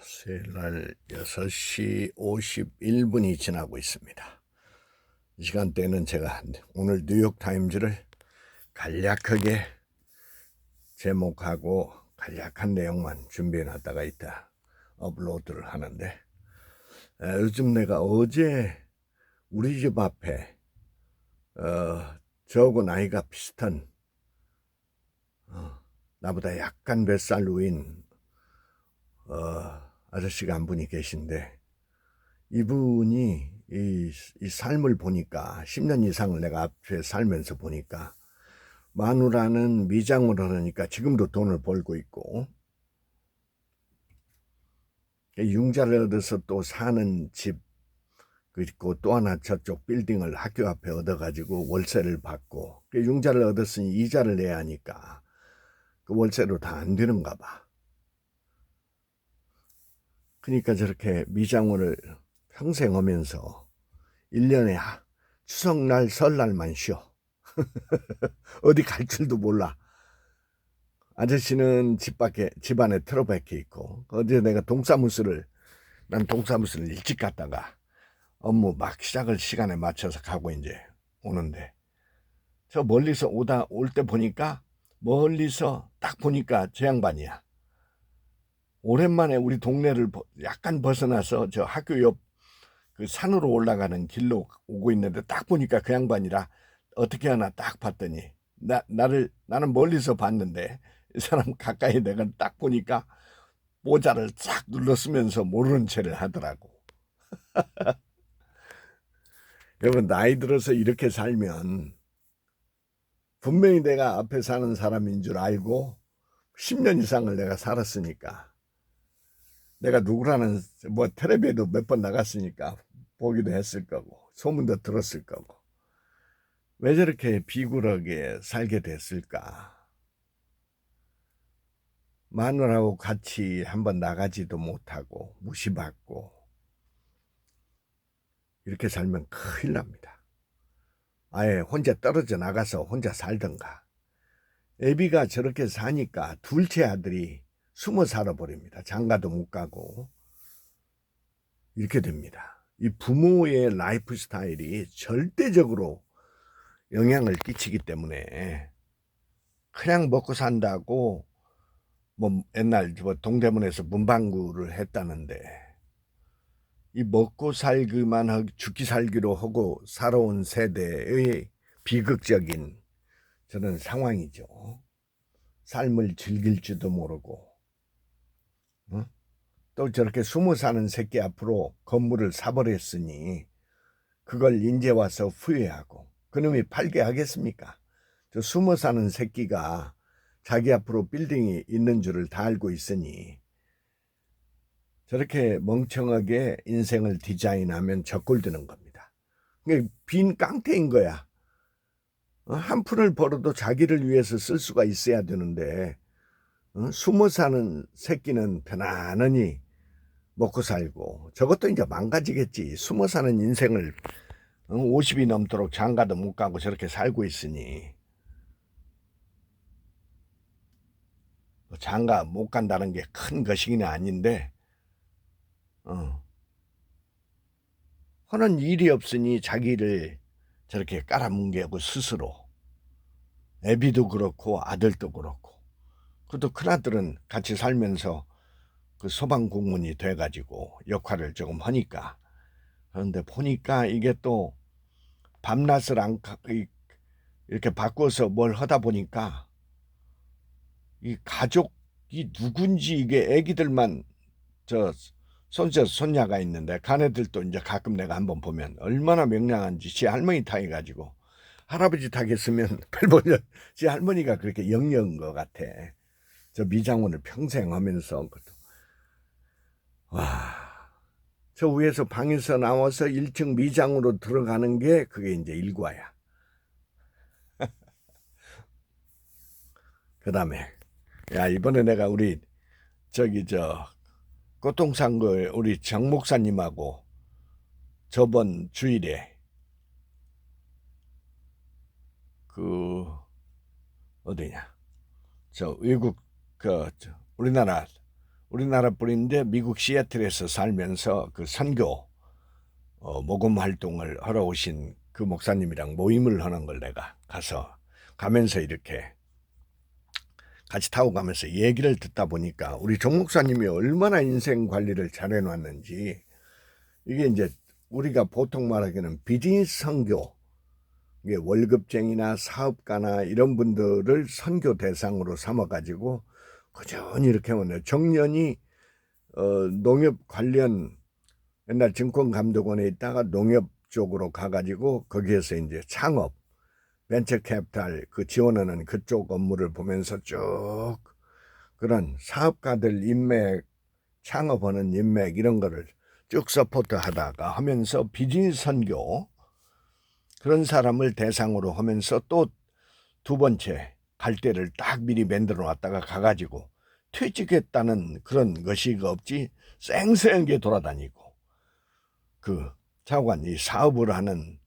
새날 6시 51분이 지나고 있습니다. 이 시간대는 제가 오늘 뉴욕타임즈를 간략하게 제목하고 간략한 내용만 준비해 놨다가 이따 업로드를 하는데, 요즘 내가 어제 우리 집 앞에 저하고 나이가 비슷한 나보다 약간 몇 살 위인 아저씨가 한 분이 계신데, 이분이 이 삶을 보니까 10년 이상을 내가 앞에 살면서 보니까 마누라는 미장을 하니까 지금도 돈을 벌고 있고, 융자를 얻어서 또 사는 집, 그리고 또 하나 저쪽 빌딩을 학교 앞에 얻어가지고 월세를 받고, 융자를 얻었으니 이자를 내야 하니까 그 월세로 다 안 되는가 봐. 그러니까 저렇게 미장원을 평생 하면서 1년에 추석날 설날만 쉬어. 어디 갈 줄도 몰라. 아저씨는 집 안에 틀어박혀 있고, 어제 내가 난 동사무소를 일찍 갔다가 업무 막 시작을 시간에 맞춰서 가고 이제 오는데, 저 멀리서 올 때 보니까, 멀리서 딱 보니까 저 양반이야. 오랜만에 우리 동네를 약간 벗어나서 저 학교 옆 그 산으로 올라가는 길로 오고 있는데, 딱 보니까 그 양반이라 어떻게 하나 딱 봤더니, 나는 멀리서 봤는데 이 사람 가까이 내가 딱 보니까 모자를 싹 눌러 쓰면서 모르는 체를 하더라고. 여러분, 나이 들어서 이렇게 살면 분명히 내가 앞에 사는 사람인 줄 알고 10년 이상을 내가 살았으니까, 내가 누구라는 뭐 텔레비에도 몇 번 나갔으니까 보기도 했을 거고 소문도 들었을 거고, 왜 저렇게 비굴하게 살게 됐을까? 마누라하고 같이 한번 나가지도 못하고 무시받고 이렇게 살면 큰일 납니다. 아예 혼자 떨어져 나가서 혼자 살던가. 애비가 저렇게 사니까 둘째 아들이 숨어 살아버립니다. 장가도 못 가고. 이렇게 됩니다. 이 부모의 라이프 스타일이 절대적으로 영향을 끼치기 때문에, 그냥 먹고 산다고 뭐 옛날 동대문에서 문방구를 했다는데, 이 먹고 살기만 하고 죽기 살기로 하고 살아온 세대의 비극적인 저는 상황이죠. 삶을 즐길 줄도 모르고, 또 저렇게 숨어 사는 새끼 앞으로 건물을 사버렸으니 그걸 인제 와서 후회하고, 그놈이 팔게 하겠습니까? 저 숨어 사는 새끼가 자기 앞으로 빌딩이 있는 줄을 다 알고 있으니 저렇게 멍청하게 인생을 디자인하면 적골드는 겁니다. 빈 깡패인 거야. 한 푼을 벌어도 자기를 위해서 쓸 수가 있어야 되는데, 숨어 사는 새끼는 편안하니 먹고 살고, 저것도 이제 망가지겠지. 숨어 사는 인생을 50이 넘도록 장가도 못 가고 저렇게 살고 있으니, 장가 못 간다는 게 큰 것이기는 아닌데, 하는 일이 없으니 자기를 저렇게 깔아뭉개고 스스로, 애비도 그렇고 아들도 그렇고, 그것도 큰아들은 같이 살면서 그 소방공무원이 돼가지고 역할을 조금 하니까. 그런데 보니까 이게 또 밤낮을 이렇게 바꿔서 뭘 하다 보니까 이 가족이 누군지, 이게 애기들만 저 손자 손녀가 있는데, 가네들도 이제 가끔 내가 한번 보면 얼마나 명랑한지, 지 할머니 탓해가지고 할아버지 탓했으면 별보자 지 할머니가 그렇게 영리한 것 같아. 저 미장원을 평생 하면서. 와, 저 위에서 방에서 나와서 1층 미장으로 들어가는 게 그게 이제 일과야. 그 다음에, 야, 이번에 내가 우리 꽃동산거에 우리 정 목사님하고 저번 주일에 어디냐, 저 외국 우리나라 우리나라 분인데 미국 시애틀에서 살면서 그 선교 모금 활동을 하러 오신 그 목사님이랑 모임을 하는 걸 내가 가면서 이렇게 같이 타고 가면서 얘기를 듣다 보니까 우리 정 목사님이 얼마나 인생 관리를 잘 해놨는지, 이게 이제 우리가 보통 말하기는 비즈니스 선교, 이게 월급쟁이나 사업가나 이런 분들을 선교 대상으로 삼아가지고 꾸준히 이렇게 하면 정년이 농협 관련 옛날 증권감독원에 있다가 농협 쪽으로 가가지고 거기에서 이제 창업, 벤처 캐피탈 그 지원하는 그쪽 업무를 보면서 쭉 그런 사업가들 인맥, 창업하는 인맥 이런 거를 쭉 서포트 하다가 하면서 비즈니스 선교 그런 사람을 대상으로 하면서 또 두 번째 갈 때를 딱 미리 만들어 놨다가 가가지고 퇴직했다는 그런 것이 없지 쌩쌩하게 돌아다니고 그 차관 이 사업을 하는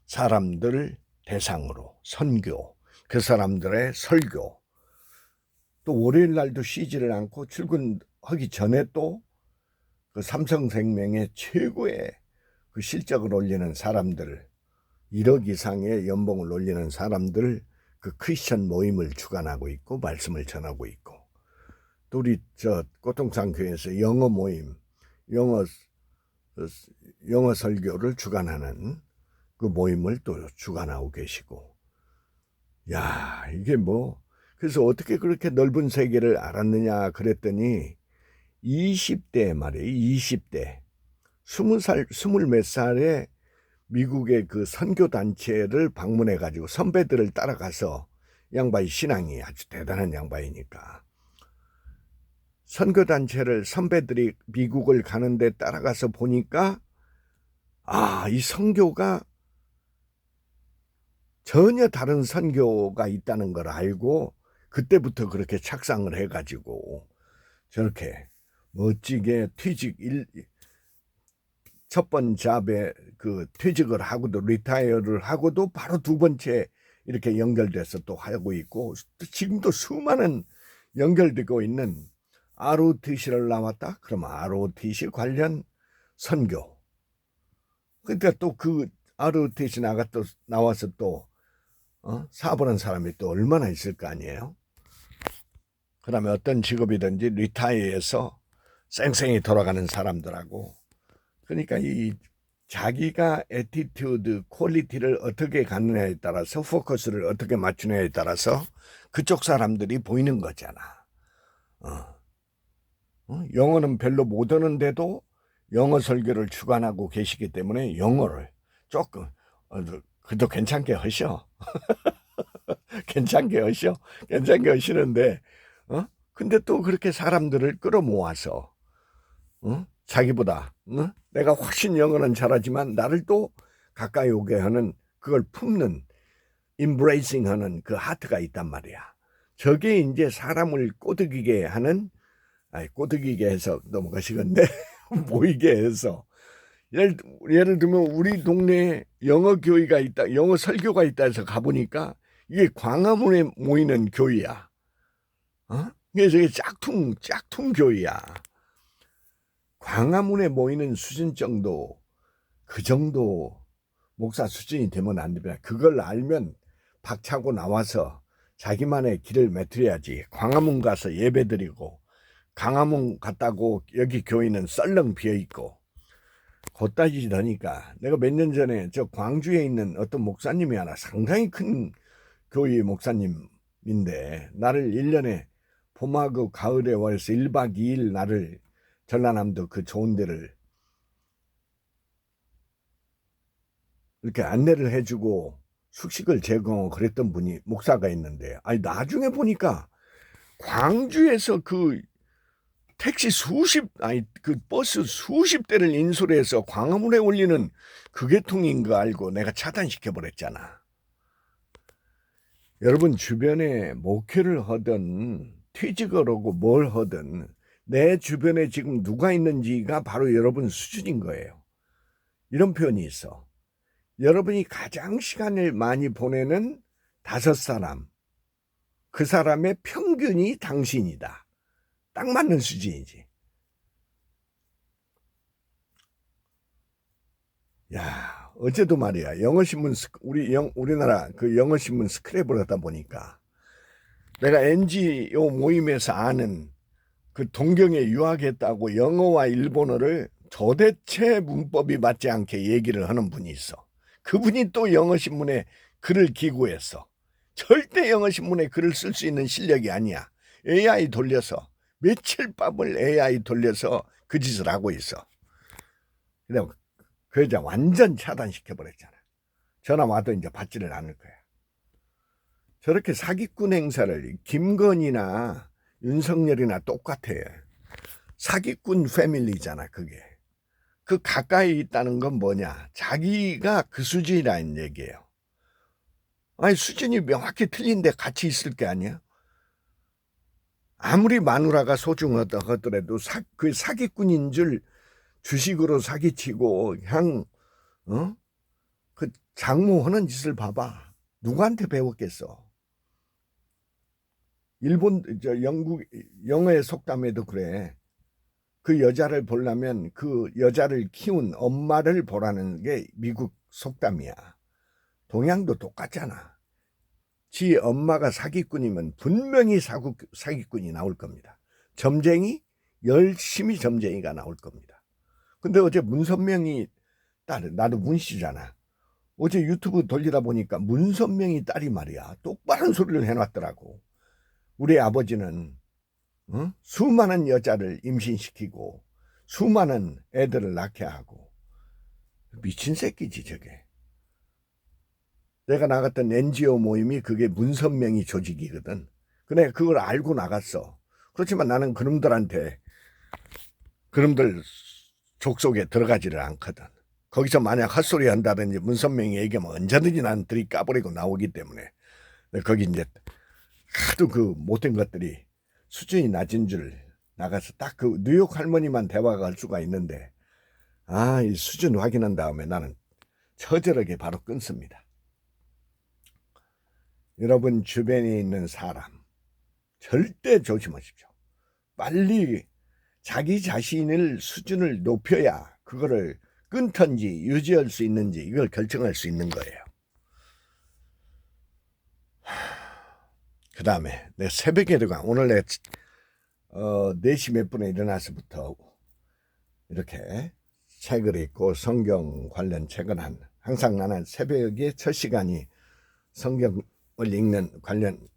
사람들 대상으로 선교, 그 사람들의 설교, 또 월요일 날도 쉬지를 않고 출근하기 전에 또 그 삼성생명의 최고의 그 실적을 올리는 사람들, 1억 이상의 연봉을 올리는 사람들 그 크리스천 모임을 주관하고 있고 말씀을 전하고 있고, 또 우리 꽃동산 교회에서 영어 모임, 영어 설교를 주관하는 그 모임을 또 주관하고 계시고, 야, 이게 뭐, 그래서 어떻게 그렇게 넓은 세계를 알았느냐 그랬더니 20대 말이에요. 20대 20살 20몇 살에 미국의 그 선교단체를 방문해가지고 선배들을 따라가서, 양반이 신앙이 아주 대단한 양반이니까 선교단체를 선배들이 미국을 가는데 따라가서 보니까 이 선교가 전혀 다른 선교가 있다는 걸 알고 그때부터 그렇게 착상을 해가지고 저렇게 멋지게 첫 번 잡에 그 퇴직을 하고도 리타이어를 하고도 바로 두 번째 이렇게 연결돼서 또 하고 있고, 지금도 수많은 연결되고 있는 ROTC를 나왔다 그러면 ROTC 관련 선교, 그러니까 또 그 ROTC 나와서 또 사업하는 사람이 또 얼마나 있을 거 아니에요. 그 다음에 어떤 직업이든지 리타이어해서 쌩쌩이 돌아가는 사람들하고, 그러니까 이 자기가 애티튜드, 퀄리티를 어떻게 갖느냐에 따라서 포커스를 어떻게 맞추느냐에 따라서 그쪽 사람들이 보이는 거잖아. 영어는 별로 못하는데도 영어 설교를 주관하고 계시기 때문에 영어를 조금 그래도 괜찮게 하셔. 괜찮게 하시는데 근데 또 그렇게 사람들을 끌어모아서 자기보다 내가 훨씬 영어는 잘하지만 나를 또 가까이 오게 하는, 그걸 품는, embracing 하는 그 하트가 있단 말이야. 저게 이제 사람을 꼬드기게 하는, 꼬드기게 해서 넘어가시건데 모이게 해서, 예를 들면 우리 동네에 영어 교회가 있다, 영어 설교가 있다 해서 가보니까 이게 광화문에 모이는 교회야. 이게 저게 짝퉁 교회야. 광화문에 모이는 수준 정도, 그 정도 목사 수준이 되면 안 됩니다. 그걸 알면 박차고 나와서 자기만의 길을 메트려야지. 광화문 가서 예배드리고, 광화문 갔다고 여기 교회는 썰렁 비어있고, 그따지 더니까. 내가 몇 년 전에 저 광주에 있는 어떤 목사님이 하나, 상당히 큰 교회 목사님인데 나를 1년에 봄하고 가을에 와서 1박 2일 나를 전라남도 그 좋은 데를 이렇게 안내를 해주고 숙식을 제공하고 그랬던 분이, 목사가 있는데, 나중에 보니까 광주에서 그 택시 그 버스 수십 대를 인수해서 광화문에 올리는 그 계통인 거 알고 내가 차단시켜 버렸잖아. 여러분 주변에 목회를 하든 퇴직을 하고 뭘 하든 내 주변에 지금 누가 있는지가 바로 여러분 수준인 거예요. 이런 표현이 있어. 여러분이 가장 시간을 많이 보내는 5사람, 그 사람의 평균이 당신이다. 딱 맞는 수준이지. 야, 어제도 말이야. 영어신문, 우리나라 그 영어신문 스크랩을 하다 보니까 내가 NGO 모임에서 아는 그 동경에 유학했다고 영어와 일본어를 도대체 문법이 맞지 않게 얘기를 하는 분이 있어. 그분이 또 영어신문에 글을 기고했어. 절대 영어신문에 글을 쓸 수 있는 실력이 아니야. AI 돌려서, 며칠 밤을 AI 돌려서 그 짓을 하고 있어. 근데 그 여자 완전 차단시켜버렸잖아. 전화 와도 이제 받지를 않을 거야. 저렇게 사기꾼 행사를 김건희나 윤석열이나 똑같아. 사기꾼 패밀리잖아, 그게. 그 가까이 있다는 건 뭐냐? 자기가 그 수준이라는 얘기예요. 아니, 수준이 명확히 틀린데 같이 있을 게 아니야? 아무리 마누라가 소중하다 하더라도 그 사기꾼인 줄 주식으로 사기치고 그 장모하는 짓을 봐봐. 누구한테 배웠겠어? 영국 영어의 속담에도 그래. 그 여자를 보려면 그 여자를 키운 엄마를 보라는 게 미국 속담이야. 동양도 똑같잖아. 지 엄마가 사기꾼이면 분명히 사기꾼이 나올 겁니다. 점쟁이, 열심히 점쟁이가 나올 겁니다. 근데 어제 문선명이 딸, 나도 문씨잖아. 어제 유튜브 돌리다 보니까 문선명이 딸이 말이야. 똑바른 소리를 해놨더라고. 우리 아버지는 수많은 여자를 임신시키고 수많은 애들을 낳게 하고 미친 새끼지 저게. 내가 나갔던 NGO 모임이 그게 문선명이 조직이거든. 근데 그걸 알고 나갔어. 그렇지만 나는 그놈들 족속에 들어가지를 않거든. 거기서 만약 헛소리 한다든지 문선명이 얘기하면 언제든지 난 들이 까버리고 나오기 때문에 거기 이제 하도 그 못된 것들이 수준이 낮은 줄 나가서 딱 그 뉴욕 할머니만 대화가 할 수가 있는데 이 수준 확인한 다음에 나는 처절하게 바로 끊습니다. 여러분 주변에 있는 사람 절대 조심하십시오. 빨리 자기 자신을 수준을 높여야 그거를 끊던지 유지할 수 있는지 이걸 결정할 수 있는 거예요. 그 다음에 내 새벽에 들어가 오늘 내 4시 몇 분에 일어나서부터 이렇게 책을 읽고 성경 관련 책을 항상 나는 새벽에 첫 시간이 성경을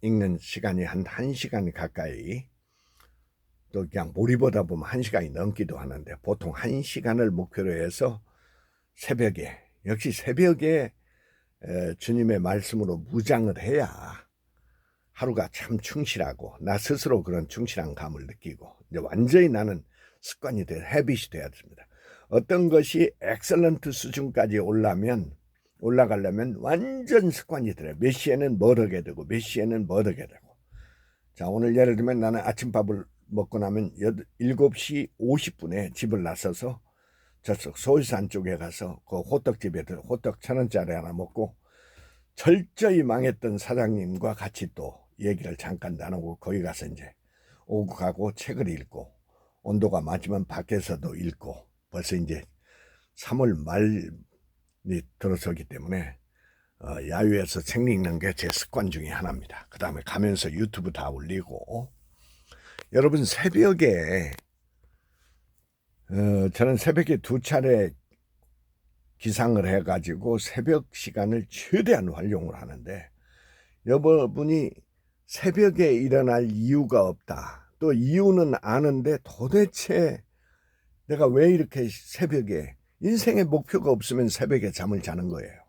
읽는 시간이 한 1시간 가까이 또 그냥 몰입하다 보면 1시간이 넘기도 하는데 보통 1시간을 목표로 해서 새벽에 역시 새벽에 주님의 말씀으로 무장을 해야 하루가 참 충실하고 나 스스로 그런 충실한 감을 느끼고 이제 완전히 나는 습관이 헤빗이 되었습니다. 어떤 것이 엑셀런트 수준까지 올라가려면 완전 습관이 들어요. 몇 시에는 뭘 하게 되고 몇 시에는 뭘 하게 되고. 자, 오늘 예를 들면 나는 아침밥을 먹고 나면 7시 50분에 집을 나서서 저쪽 소일산 쪽에 가서 그 호떡집에 호떡 1,000원짜리 하나 먹고 철저히 망했던 사장님과 같이 또 얘기를 잠깐 나누고 거기 가서 이제 오고 가고 책을 읽고 온도가 맞으면 밖에서도 읽고 벌써 이제 3월 말이 들어서기 때문에 야유에서 책 읽는 게 제 습관 중에 하나입니다. 그 다음에 가면서 유튜브 다 올리고 여러분 새벽에 저는 새벽에 2차례 기상을 해가지고 새벽 시간을 최대한 활용을 하는데 여러분이 새벽에 일어날 이유가 없다. 또 이유는 아는데 도대체 내가 왜 이렇게 새벽에 인생의 목표가 없으면 새벽에 잠을 자는 거예요.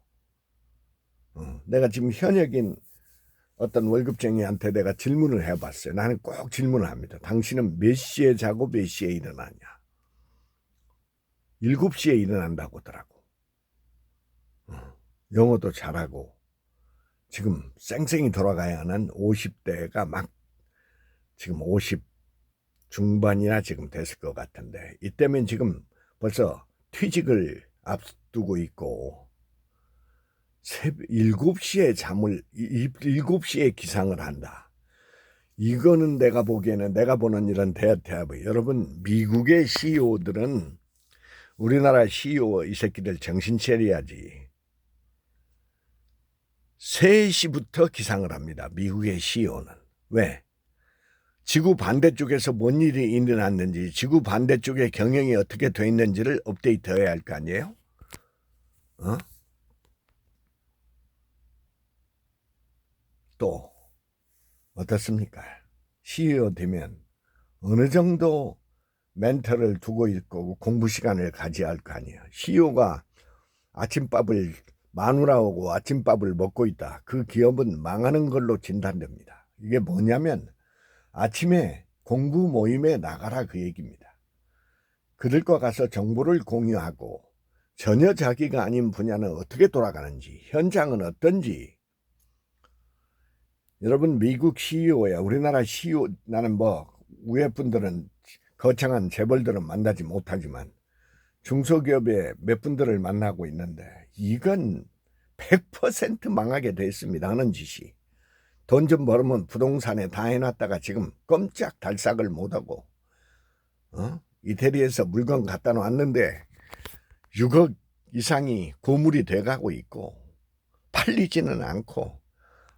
내가 지금 현역인 어떤 월급쟁이한테 내가 질문을 해봤어요. 나는 꼭 질문을 합니다. 당신은 몇 시에 자고 몇 시에 일어나냐? 7시에 일어난다고 하더라고. 영어도 잘하고 지금 쌩쌩이 돌아가야 하는 50대가 막 지금 50 중반이나 지금 됐을 것 같은데 이때면 지금 벌써 퇴직을 앞두고 있고 7시에 7시에 기상을 한다. 이거는 내가 보기에는 내가 보는 이런 대합이 여러분 미국의 CEO들은 우리나라 CEO 이 새끼들 정신 차려야지. 3시부터 기상을 합니다. 미국의 CEO는. 왜? 지구 반대쪽에서 뭔 일이 일어났는지, 지구 반대쪽의 경영이 어떻게 돼 있는지를 업데이트해야 할 거 아니에요? 또 어떻습니까? CEO 되면 어느 정도 멘탈을 두고 있고 공부 시간을 가져야 할 거 아니에요. CEO가 아침밥을 마누라하고 아침밥을 먹고 있다. 그 기업은 망하는 걸로 진단됩니다. 이게 뭐냐면 아침에 공부 모임에 나가라 그 얘기입니다. 그들과 가서 정보를 공유하고 전혀 자기가 아닌 분야는 어떻게 돌아가는지, 현장은 어떤지. 여러분, 미국 CEO야, 우리나라 CEO, 나는 뭐 위에 분들은 거창한 재벌들은 만나지 못하지만 중소기업의 몇 분들을 만나고 있는데 이건 100% 망하게 돼 있습니다. 하는 짓이. 돈 좀 벌으면 부동산에 다 해놨다가 지금 꼼짝 달싹을 못하고 이태리에서 물건 갖다 놨는데 6억 이상이 고물이 돼가고 있고 팔리지는 않고,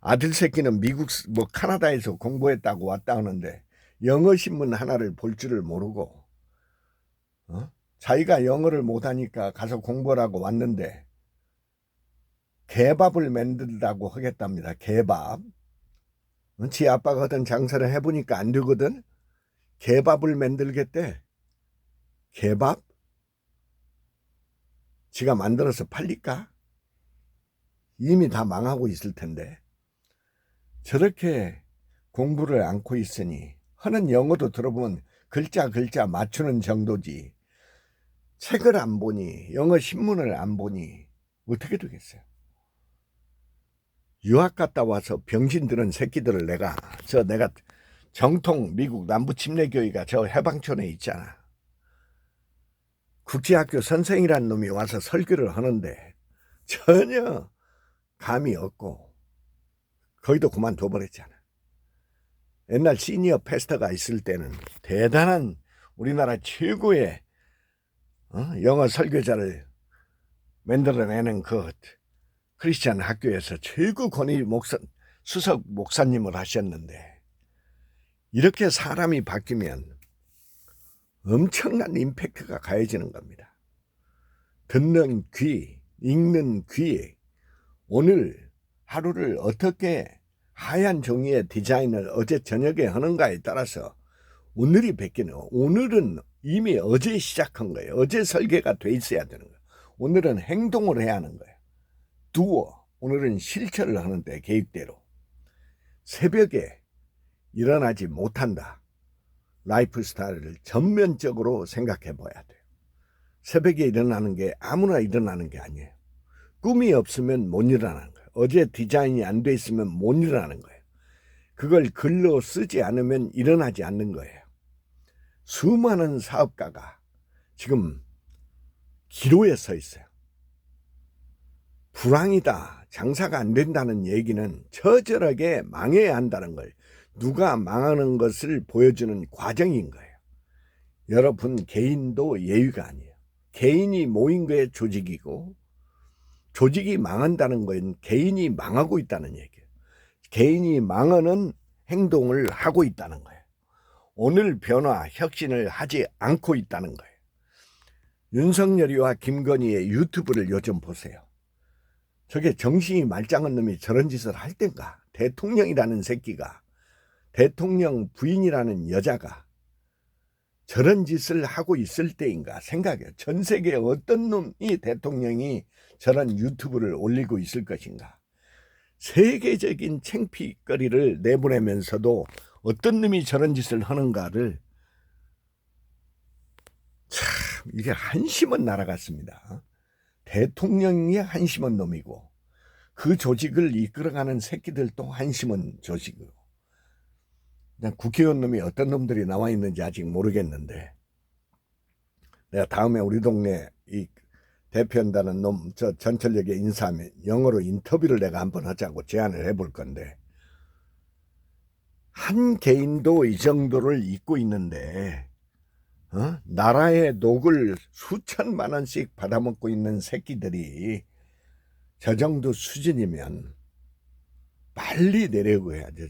아들 새끼는 미국 뭐 캐나다에서 공부했다고 왔다 하는데 영어 신문 하나를 볼 줄을 모르고 자기가 영어를 못하니까 가서 공부하라고 왔는데 개밥을 만든다고 하겠답니다. 개밥. 지 아빠가 하던 장사를 해보니까 안 되거든. 개밥을 만들겠대. 개밥? 지가 만들어서 팔릴까? 이미 다 망하고 있을 텐데. 저렇게 공부를 않고 있으니 하는 영어도 들어보면 글자 맞추는 정도지, 책을 안 보니 영어 신문을 안 보니 어떻게 되겠어요? 유학 갔다 와서 병신 들은 새끼들을 내가 정통 미국 남부 침례교회가 저 해방촌에 있잖아. 국제학교 선생이란 놈이 와서 설교를 하는데 전혀 감이 없고 거기도 그만둬 버렸잖아. 옛날 시니어 패스터가 있을 때는 대단한 우리나라 최고의 영어 설교자를 만들어내는 그 크리스찬 학교에서 최고 권위 수석 목사님을 하셨는데, 이렇게 사람이 바뀌면 엄청난 임팩트가 가해지는 겁니다. 듣는 귀, 읽는 귀, 오늘 하루를 어떻게 하얀 종이의 디자인을 어제 저녁에 하는가에 따라서 오늘이 바뀌는, 오늘은 이미 어제 시작한 거예요. 어제 설계가 돼 있어야 되는 거예요. 오늘은 행동을 해야 하는 거예요. 오늘은 실천을 하는데 계획대로. 새벽에 일어나지 못한다. 라이프 스타일을 전면적으로 생각해 봐야 돼요. 새벽에 일어나는 게 아무나 일어나는 게 아니에요. 꿈이 없으면 못 일어나는 거예요. 어제 디자인이 안 돼 있으면 못 일어나는 거예요. 그걸 글로 쓰지 않으면 일어나지 않는 거예요. 수많은 사업가가 지금 기로에 서 있어요. 불황이다, 장사가 안 된다는 얘기는 처절하게 망해야 한다는 걸, 누가 망하는 것을 보여주는 과정인 거예요. 여러분 개인도 예의가 아니에요. 개인이 모인 거에 조직이고, 조직이 망한다는 건 개인이 망하고 있다는 얘기예요. 개인이 망하는 행동을 하고 있다는 거예요. 오늘 변화, 혁신을 하지 않고 있다는 거예요. 윤석열이와 김건희의 유튜브를 요즘 보세요. 저게 정신이 말짱한 놈이 저런 짓을 할 땐가? 대통령이라는 새끼가, 대통령 부인이라는 여자가 저런 짓을 하고 있을 때인가 생각해요. 전 세계에 어떤 놈이 대통령이 저런 유튜브를 올리고 있을 것인가. 세계적인 창피거리를 내보내면서도 어떤 놈이 저런 짓을 하는가를, 참 이게 한심한 나라 같습니다. 대통령이 한심한 놈이고 그 조직을 이끌어가는 새끼들도 한심한 조직이고, 그냥 국회의원 놈이 어떤 놈들이 나와 있는지 아직 모르겠는데, 내가 다음에 우리 동네 이 대표한다는 놈 저 전철역에 인사하면 영어로 인터뷰를 내가 한번 하자고 제안을 해볼 건데, 한 개인도 이 정도를 잊고 있는데 나라의 녹을 수천만 원씩 받아먹고 있는 새끼들이 저 정도 수준이면 빨리 내려고 해야 돼.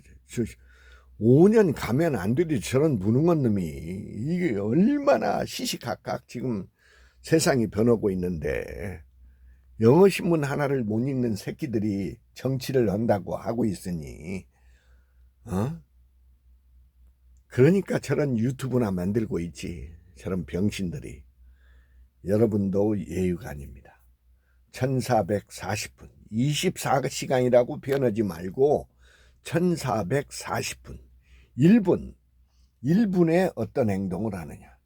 5년 가면 안 되지. 저런 무능한 놈이 이게 얼마나 시시각각 지금 세상이 변하고 있는데 영어 신문 하나를 못 읽는 새끼들이 정치를 한다고 하고 있으니 그러니까 저런 유튜브나 만들고 있지. 저런 병신들이. 여러분도 예의가 아닙니다. 1440분 24시간이라고 표현하지 말고 1440분 1분에 어떤 행동을 하느냐.